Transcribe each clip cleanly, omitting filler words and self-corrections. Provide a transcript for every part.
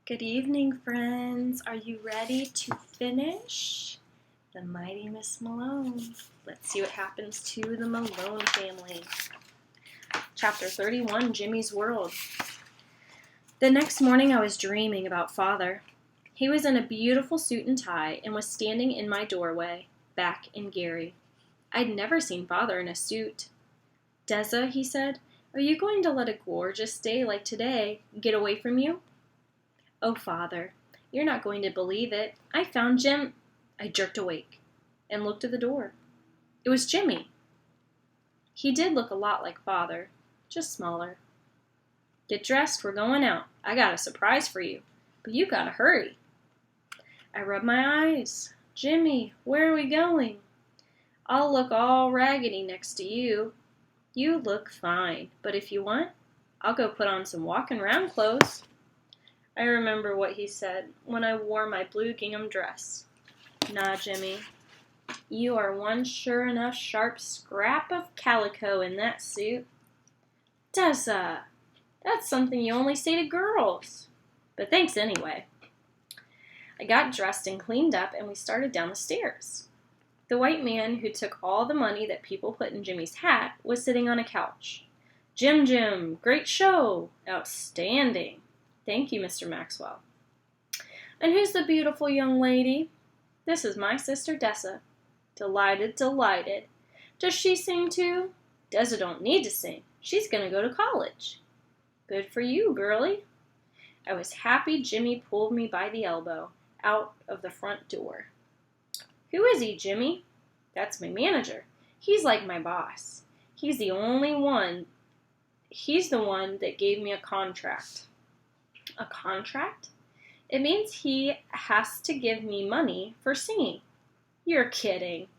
Good evening, friends. Are you ready to finish The Mighty Miss Malone? Let's see what happens to the Malone family. Chapter 31, Jimmy's World. The next morning I was dreaming about Father. He was in a beautiful suit and tie and was standing in my doorway, back in Gary. I'd never seen Father in a suit. "Deza," he said, "are you going to let a gorgeous day like today get away from you?" "Oh, Father, you're not going to believe it. I found Jim—" I jerked awake and looked at the door. It was Jimmy. He did look a lot like Father, just smaller. "Get dressed, we're going out. I got a surprise for you, but you gotta hurry." I rubbed my eyes. "Jimmy, where are we going?" "I'll look all raggedy next to you." "You look fine, but if you want, I'll go put on some walking around clothes." I remember what he said when I wore my blue gingham dress. "Nah, Jimmy, you are one sure enough sharp scrap of calico in that suit." "Deza, that's something you only say to girls. But thanks anyway." I got dressed and cleaned up, and we started down the stairs. The white man who took all the money that people put in Jimmy's hat was sitting on a couch. Jim, great show. Outstanding. Thank you, Mr. Maxwell." "And who's the beautiful young lady?" "This is my sister Deza." Delighted. "Does she sing too?" "Deza don't need to sing. She's going to go to college." "Good for you, girlie." I was happy Jimmy pulled me by the elbow out of the front door. "Who is he, Jimmy?" "That's my manager. He's like my boss. He's the one that gave me a contract." "A contract?" "It means he has to give me money for singing." "You're kidding.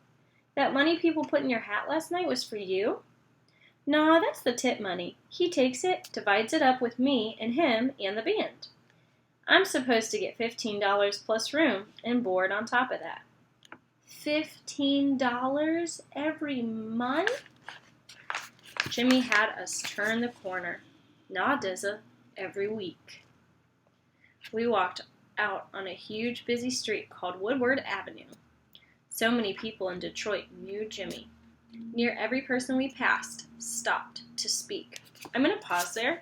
That money people put in your hat last night was for you?" "No, that's the tip money. He takes it, divides it up with me and him and the band. I'm supposed to get $15 plus room and board on top of that." $15 every month? Jimmy had us turn the corner. "Nah, Deza, every week." We walked out on a huge busy street called Woodward Avenue. So many people in Detroit knew Jimmy. Near every person we passed stopped to speak. I'm going to pause there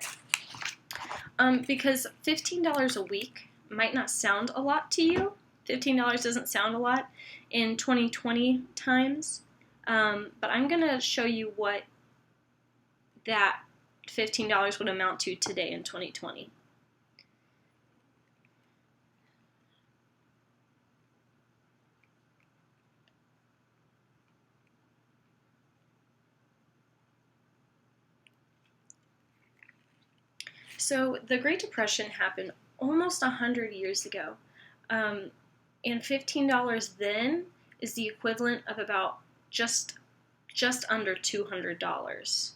because $15 a week might not sound a lot to you. $15 doesn't sound a lot in 2020 times, but I'm going to show you what that $15 would amount to today in 2020. So the Great Depression happened almost 100 years ago, and $15 then is the equivalent of about just under $200.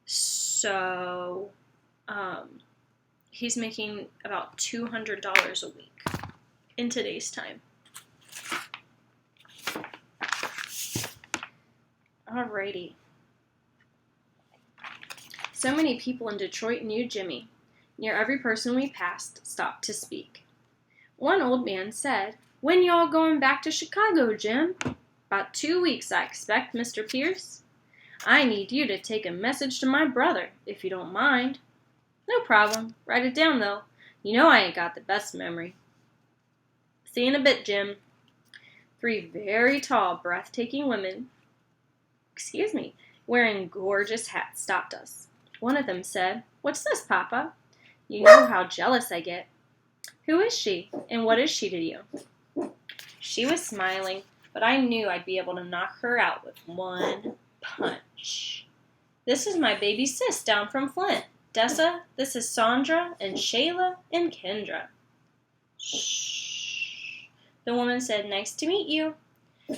So he's making about $200 a week in today's time. Alrighty. So many people in Detroit knew Jimmy. Near every person we passed stopped to speak. One old man said, "When y'all going back to Chicago, Jim?" "About 2 weeks, I expect, Mr. Pierce." "I need you to take a message to my brother, if you don't mind." "No problem. Write it down, though. You know I ain't got the best memory." "See you in a bit, Jim." 3 very tall, breathtaking women, wearing gorgeous hats stopped us. One of them said, "What's this, Papa? You know how jealous I get." "Who is she, and what is she to you?" She was smiling, but I knew I'd be able to knock her out with one punch. "This is my baby sis down from Flint. Deza, this is Sandra and Shayla and Kendra." "Shh." The woman said, "Nice to meet you."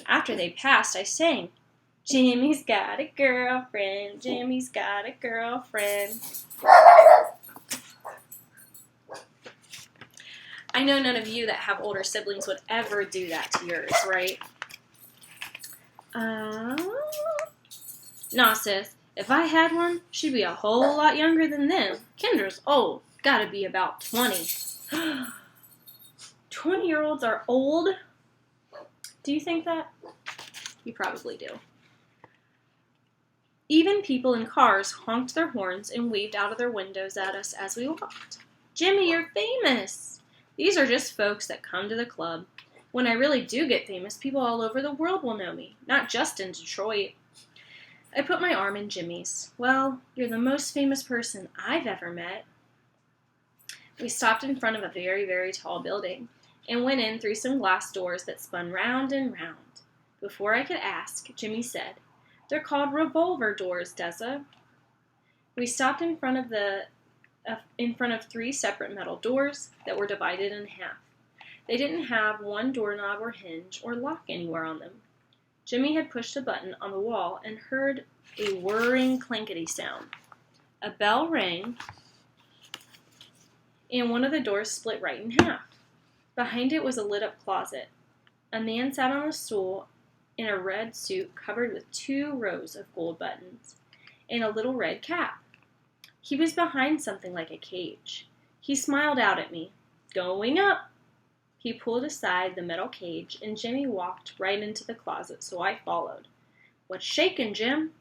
After they passed, I sang, "Jimmy's got a girlfriend, Jimmy's got a girlfriend." I know none of you that have older siblings would ever do that to yours, right? Nah, sis. If I had one, she'd be a whole lot younger than them. Kendra's old. Gotta be about 20. 20-year-olds are old? Do you think that? You probably do. Even people in cars honked their horns and waved out of their windows at us as we walked. Jimmy, you're famous! These are just folks that come to the club. When I really do get famous, people all over the world will know me, not just in Detroit. I put my arm in Jimmy's. Well, you're the most famous person I've ever met. We stopped in front of a very, very tall building and went in through some glass doors that spun round and round. Before I could ask, Jimmy said, "They're called revolver doors, Dessa." We stopped in front of 3 separate metal doors that were divided in half. They didn't have one doorknob or hinge or lock anywhere on them. Jimmy had pushed a button on the wall and heard a whirring clankety sound. A bell rang, and one of the doors split right in half. Behind it was a lit-up closet. A man sat on a stool in a red suit covered with 2 rows of gold buttons and a little red cap. He was behind something like a cage. He smiled out at me. "Going up." He pulled aside the metal cage, and Jimmy walked right into the closet, so I followed. "What's shaking, Jim?"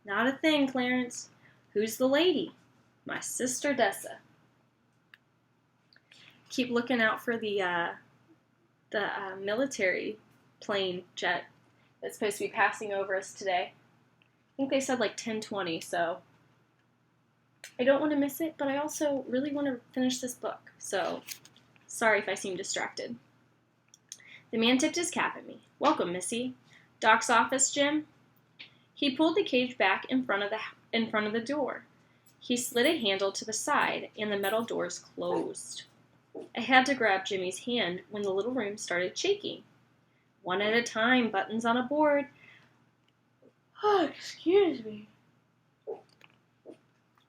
"Not a thing, Clarence." "Who's the lady?" "My sister Dessa." Keep looking out for the military plane jet that's supposed to be passing over us today. I think they said like 10:20, so I don't want to miss it, but I also really want to finish this book, so sorry if I seem distracted. The man tipped his cap at me. "Welcome, Missy." "Doc's office, Jim?" He pulled the cage back in front of the door. He slid a handle to the side, and the metal doors closed. I had to grab Jimmy's hand when the little room started shaking. One at a time, buttons on a board. "Oh, excuse me."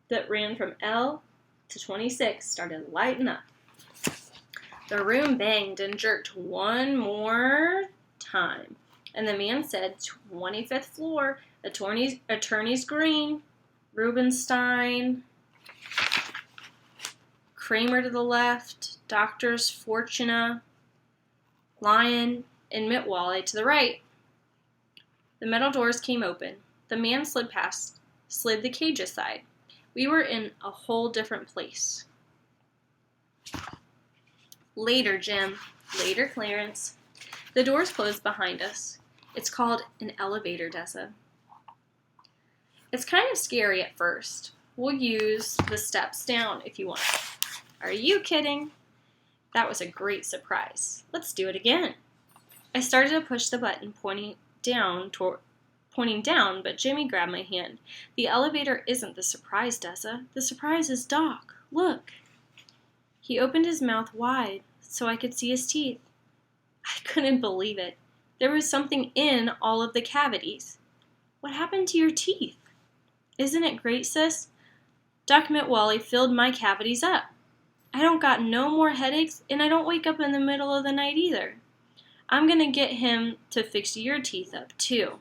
That ran from L to 26 started lighting up. The room banged and jerked one more time, and the man said, "25th floor, attorney's green, Rubenstein, Kramer to the left, Doctors Fortuna, Lyon, and Mitwally to the right." The metal doors came open. The man slid the cage aside. We were in a whole different place. "Later, Jim." "Later, Clarence." The doors closed behind us. It's called an elevator, Dessa. It's kind of scary at first. We'll use the steps down if you want. "Are you kidding?" That was a great surprise. "Let's do it again." I started to push the button pointing down, but Jimmy grabbed my hand. "The elevator isn't the surprise, Dessa. The surprise is Doc. Look." He opened his mouth wide so I could see his teeth. I couldn't believe it. There was something in all of the cavities. "What happened to your teeth?" "Isn't it great, sis? Doc Mitwally filled my cavities up. I don't got no more headaches, and I don't wake up in the middle of the night either. I'm going to get him to fix your teeth up, too."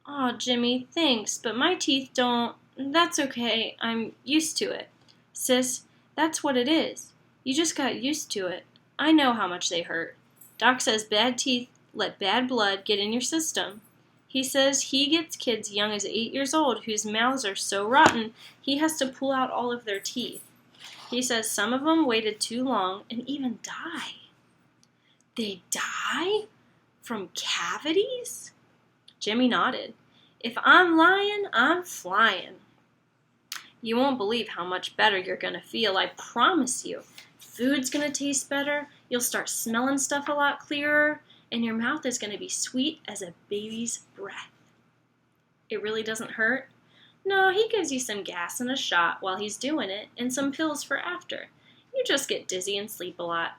"Aw, Jimmy, thanks, but my teeth don't..." "That's okay. I'm used to it. Sis, that's what it is. You just got used to it. I know how much they hurt. Doc says bad teeth let bad blood get in your system. He says he gets kids young as 8 years old whose mouths are so rotten he has to pull out all of their teeth. He says some of them waited too long and even die." "They die? From cavities?" Jimmy nodded. "If I'm lying, I'm flying. You won't believe how much better you're going to feel, I promise you. Food's going to taste better, you'll start smelling stuff a lot clearer, and your mouth is going to be sweet as a baby's breath." "It really doesn't hurt?" "No, he gives you some gas and a shot while he's doing it, and some pills for after. You just get dizzy and sleep a lot."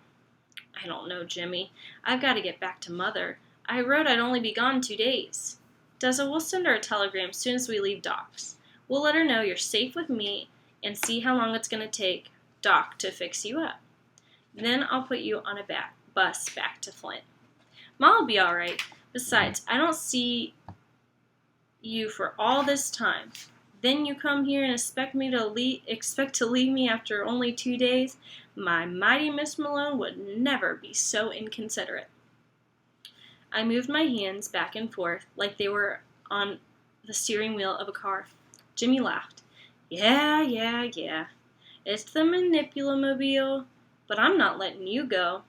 "I don't know, Jimmy. I've got to get back to Mother. I wrote I'd only be gone 2 days. Dessa, we'll send her a telegram soon as we leave Doc's. We'll let her know you're safe with me and see how long it's going to take Doc to fix you up. Then I'll put you on a bus back to Flint. Ma'll be all right. Besides, I don't see you for all this time. Then you come here and expect to leave me after only 2 days? My mighty Miss Malone would never be so inconsiderate." I moved my hands back and forth like they were on the steering wheel of a car. Jimmy laughed. Yeah. It's the manipulomobile, but I'm not letting you go."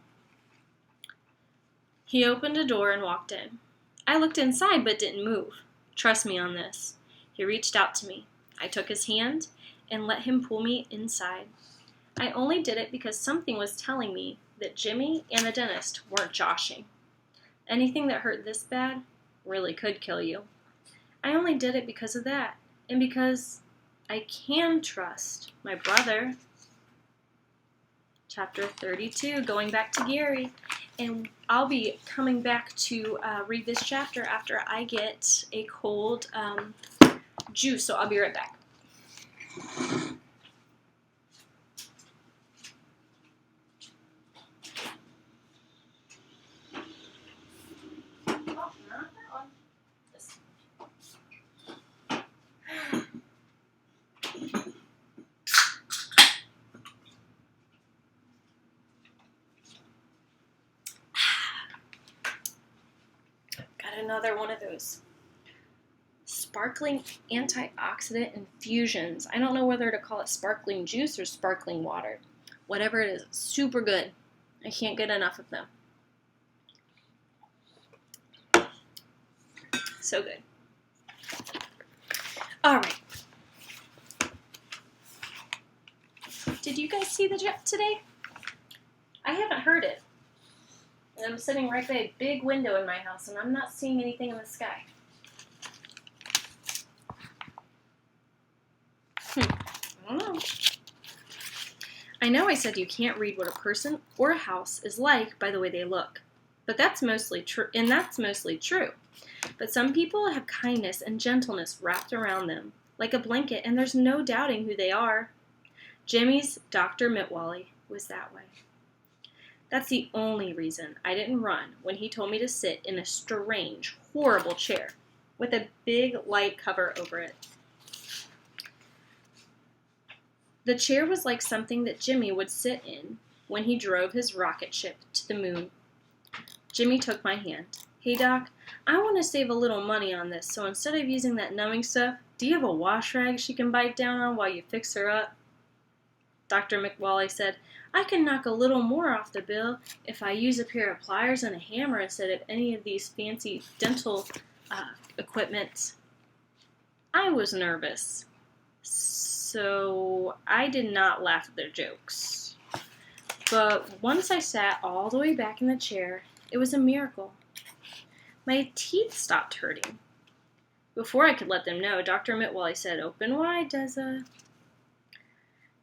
He opened a door and walked in. I looked inside but didn't move. Trust me on this. He reached out to me. I took his hand and let him pull me inside. I only did it because something was telling me that Jimmy and the dentist weren't joshing. Anything that hurt this bad really could kill you. I only did it because of that, and because I can trust my brother. Chapter 32, going back to Gary. And I'll be coming back to read this chapter after I get a cold juice, so I'll be right back. Another one of those sparkling antioxidant infusions. I don't know whether to call it sparkling juice or sparkling water. Whatever it is, super good. I can't get enough of them. So good. All right. Did you guys see the jet today? I haven't heard it. And I'm sitting right by a big window in my house, and I'm not seeing anything in the sky. I don't know. I know I said you can't read what a person or a house is like by the way they look, but that's mostly true. But some people have kindness and gentleness wrapped around them, like a blanket, and there's no doubting who they are. Jimmy's Dr. Mitwally was that way. That's the only reason I didn't run when he told me to sit in a strange, horrible chair with a big light cover over it. The chair was like something that Jimmy would sit in when he drove his rocket ship to the moon. Jimmy took my hand. "Hey, Doc, I want to save a little money on this, so instead of using that numbing stuff, do you have a wash rag she can bite down on while you fix her up?" Dr. McWally said, "I can knock a little more off the bill if I use a pair of pliers and a hammer instead of any of these fancy dental equipment." I was nervous, so I did not laugh at their jokes. But once I sat all the way back in the chair, it was a miracle. My teeth stopped hurting. Before I could let them know, Dr. Mitwally said, "Open wide, Deza."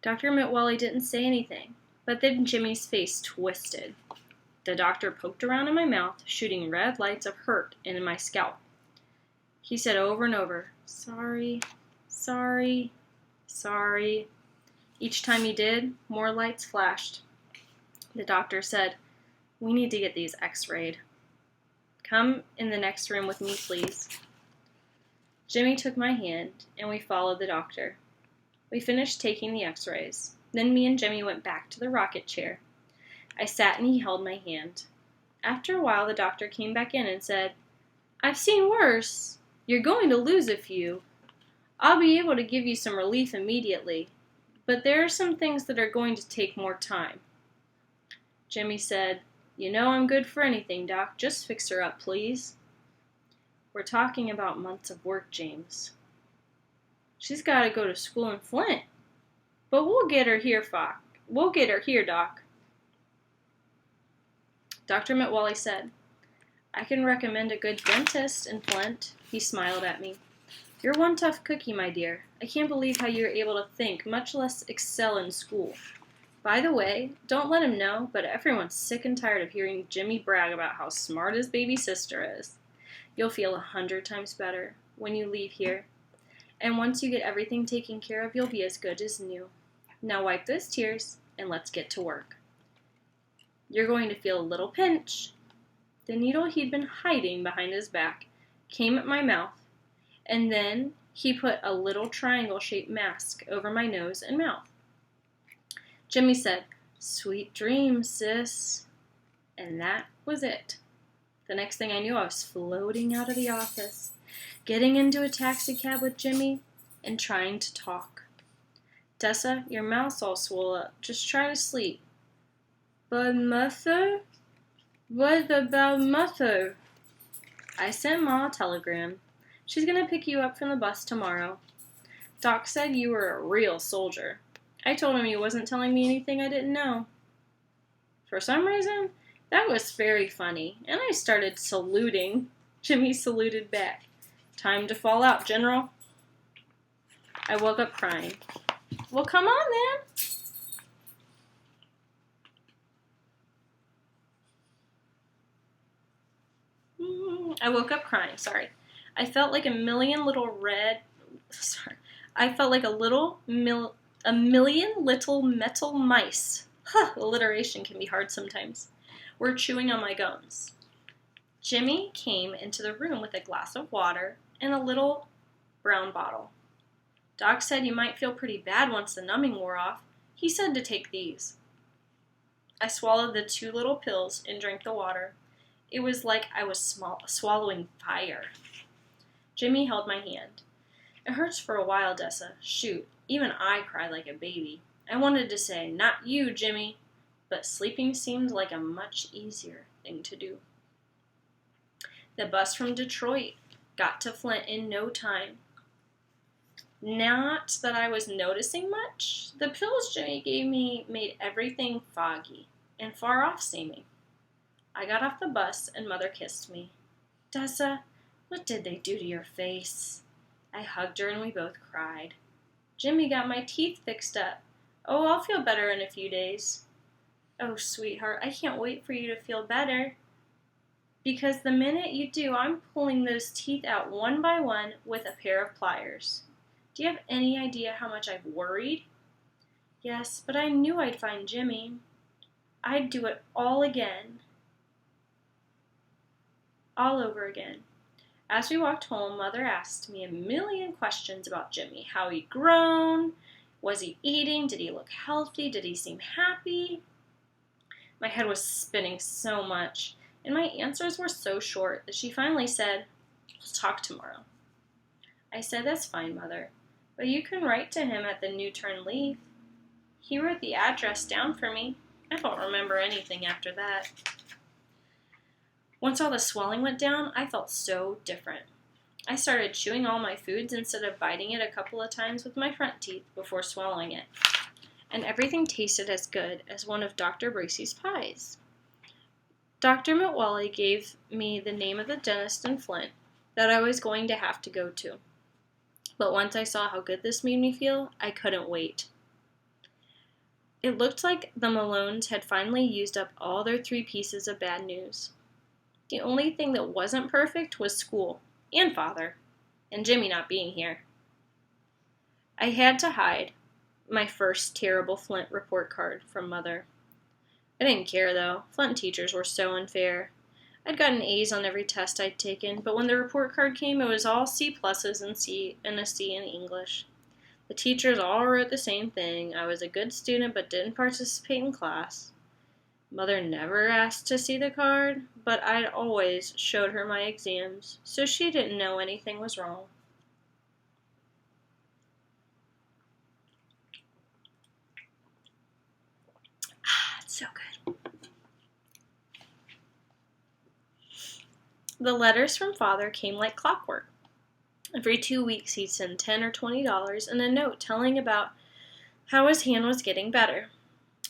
Dr. Mitwally didn't say anything, but then Jimmy's face twisted. The doctor poked around in my mouth, shooting red lights of hurt into my scalp. He said over and over, "Sorry, sorry, sorry." Each time he did, more lights flashed. The doctor said, "We need to get these x-rayed. Come in the next room with me, please." Jimmy took my hand, and we followed the doctor. We finished taking the x-rays. Then me and Jimmy went back to the rocket chair. I sat and he held my hand. After a while, the doctor came back in and said, "I've seen worse. You're going to lose a few. I'll be able to give you some relief immediately, but there are some things that are going to take more time." Jimmy said, "You know I'm good for anything, Doc. Just fix her up, please." "We're talking about months of work, James." "She's got to go to school in Flint. But we'll get her here, Doc." Dr. Mitwally said, "I can recommend a good dentist in Flint." He smiled at me. "You're one tough cookie, my dear. I can't believe how you're able to think, much less excel in school. By the way, don't let him know, but everyone's sick and tired of hearing Jimmy brag about how smart his baby sister is. You'll feel 100 times better when you leave here. And once you get everything taken care of, you'll be as good as new. Now wipe those tears, and let's get to work. You're going to feel a little pinch." The needle he'd been hiding behind his back came at my mouth, and then He put a little triangle-shaped mask over my nose and mouth. Jimmy said, "Sweet dreams, sis." And that was it. The next thing I knew, I was floating out of the office, getting into a taxi cab with Jimmy, and trying to talk. "Tessa, your mouth's all swole up. Just try to sleep." "But mother? What about mother?" "I sent Ma a telegram. She's going to pick you up from the bus tomorrow. Doc said you were a real soldier. I told him he wasn't telling me anything I didn't know." For some reason, that was very funny, and I started saluting. Jimmy saluted back. "Time to fall out, General." I woke up crying. "Well, come on then." I woke up crying, sorry. I felt like a million little metal mice. Alliteration can be hard sometimes. Were chewing on my gums. Jimmy came into the room with a glass of water and a little brown bottle. "Doc said you might feel pretty bad once the numbing wore off. He said to take these." I swallowed the 2 little pills and drank the water. It was like I was swallowing fire. Jimmy held my hand. "It hurts for a while, Dessa. Shoot, even I cry like a baby." I wanted to say, "Not you, Jimmy," but sleeping seemed like a much easier thing to do. The bus from Detroit got to Flint in no time. Not that I was noticing much. The pills Jimmy gave me made everything foggy and far off seeming. I got off the bus and Mother kissed me. "Dessa, what did they do to your face?" I hugged her and we both cried. "Jimmy got my teeth fixed up. Oh, I'll feel better in a few days." "Oh, sweetheart, I can't wait for you to feel better. Because the minute you do, I'm pulling those teeth out one by one with a pair of pliers. Do you have any idea how much I've worried?" "Yes, but I knew I'd find Jimmy. I'd do it all again. All over again." As we walked home, Mother asked me a million questions about Jimmy. How he'd grown, was he eating, did he look healthy, did he seem happy? My head was spinning so much, and my answers were so short that she finally said, "We'll talk tomorrow." I said, "That's fine, Mother, but you can write to him at the New Turn Leaf." He wrote the address down for me. I don't remember anything after that. Once all the swelling went down, I felt so different. I started chewing all my foods instead of biting it a couple of times with my front teeth before swallowing it. And everything tasted as good as one of Dr. Bracy's pies. Dr. Mitwally gave me the name of the dentist in Flint that I was going to have to go to. But once I saw how good this made me feel, I couldn't wait. It looked like the Malones had finally used up all their 3 pieces of bad news. The only thing that wasn't perfect was school, and Father, and Jimmy not being here. I had to hide my first terrible Flint report card from Mother. I didn't care, though. Flint teachers were so unfair. I'd gotten A's on every test I'd taken, but when the report card came, it was all C pluses and a C in English. The teachers all wrote the same thing. I was a good student but didn't participate in class. Mother never asked to see the card, but I'd always showed her my exams, so she didn't know anything was wrong. It's so good. The letters from Father came like clockwork. Every 2 weeks he'd send $10 or $20 and a note telling about how his hand was getting better.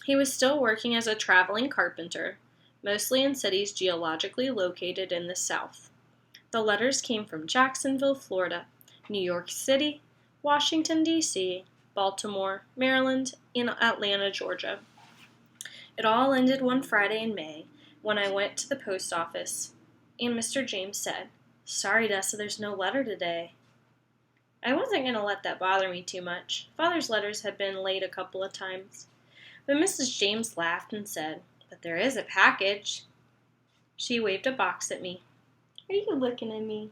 He was still working as a traveling carpenter, mostly in cities geologically located in the South. The letters came from Jacksonville, Florida, New York City, Washington, D.C., Baltimore, Maryland, and Atlanta, Georgia. It all ended one Friday in May when I went to the post office, and Mr. James said, "Sorry, Dessa, there's no letter today." I wasn't going to let that bother me too much. Father's letters had been late a couple of times. But Mrs. James laughed and said, "But there is a package." She waved a box at me. "Are you looking at me?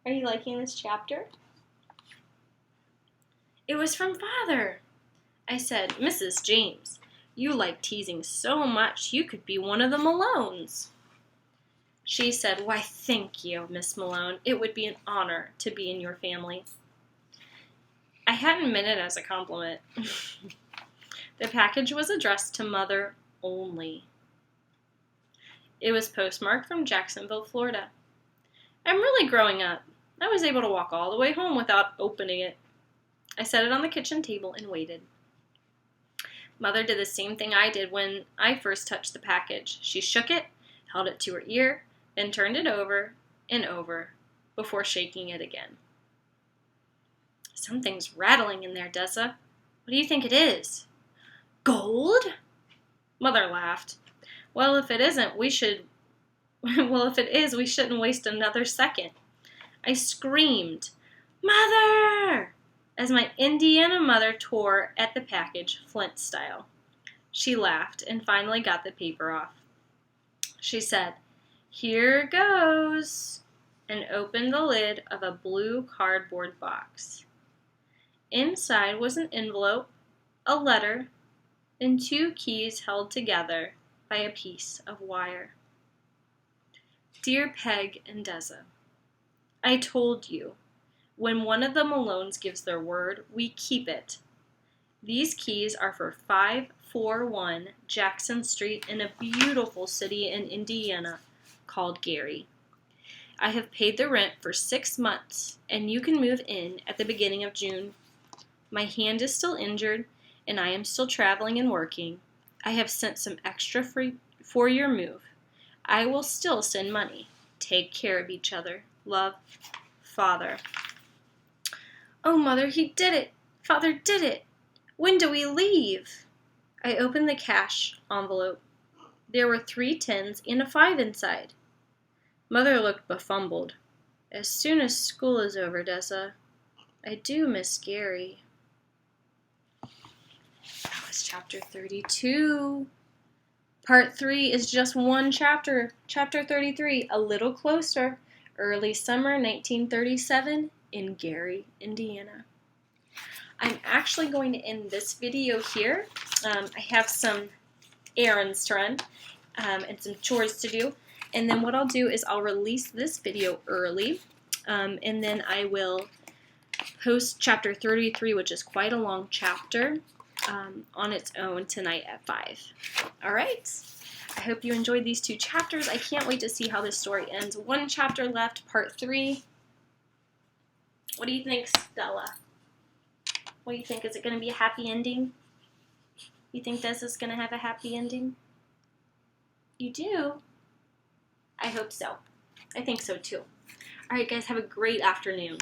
Are you liking this chapter?" It was from Father. I said, Mrs. James, you like teasing so much you could be one of the Malones. She said, why, thank you, Miss Malone. It would be an honor to be in your family. I hadn't meant it as a compliment. The package was addressed to Mother only. It was postmarked from Jacksonville, Florida. I'm really growing up. I was able to walk all the way home without opening it. I set it on the kitchen table and waited. Mother did the same thing I did when I first touched the package. She shook it, held it to her ear, then turned it over and over before shaking it again. Something's rattling in there, Dessa. What do you think it is? Gold? Mother laughed. Well, if it isn't, we shouldn't waste another second. I screamed, Mother! As my Indiana mother tore at the package, Flint style. She laughed and finally got the paper off. She said, Here goes, and opened the lid of a blue cardboard box. Inside was an envelope, a letter, and 2 keys held together by a piece of wire. Dear Peg and Dessa, I told you, when one of the Malones gives their word, we keep it. These keys are for 541 Jackson Street in a beautiful city in Indiana called Gary. I have paid the rent for 6 months, and you can move in at the beginning of June. My hand is still injured, and I am still traveling and working. I have sent some extra for your move. I will still send money. Take care of each other. Love, Father. Oh, Mother, he did it. Father did it. When do we leave? I opened the cash envelope. There were 3 tens and a 5 inside. Mother looked befumbled. As soon as school is over, Dessa. I do miss Gary. That was chapter 32. Part 3 is just one chapter. Chapter 33, A Little Closer. Early summer 1937 in Gary, Indiana. I'm actually going to end this video here. I have some errands to run and some chores to do. And then what I'll do is I'll release this video early. And then I will post chapter 33, which is quite a long chapter, on its own tonight at 5. All right. I hope you enjoyed these 2 chapters. I can't wait to see how this story ends. 1 chapter left, part 3. What do you think, Stella? What do you think? Is it going to be a happy ending? You think Dessa's going to have a happy ending? You do? I hope so. I think so too. All right, guys, have a great afternoon.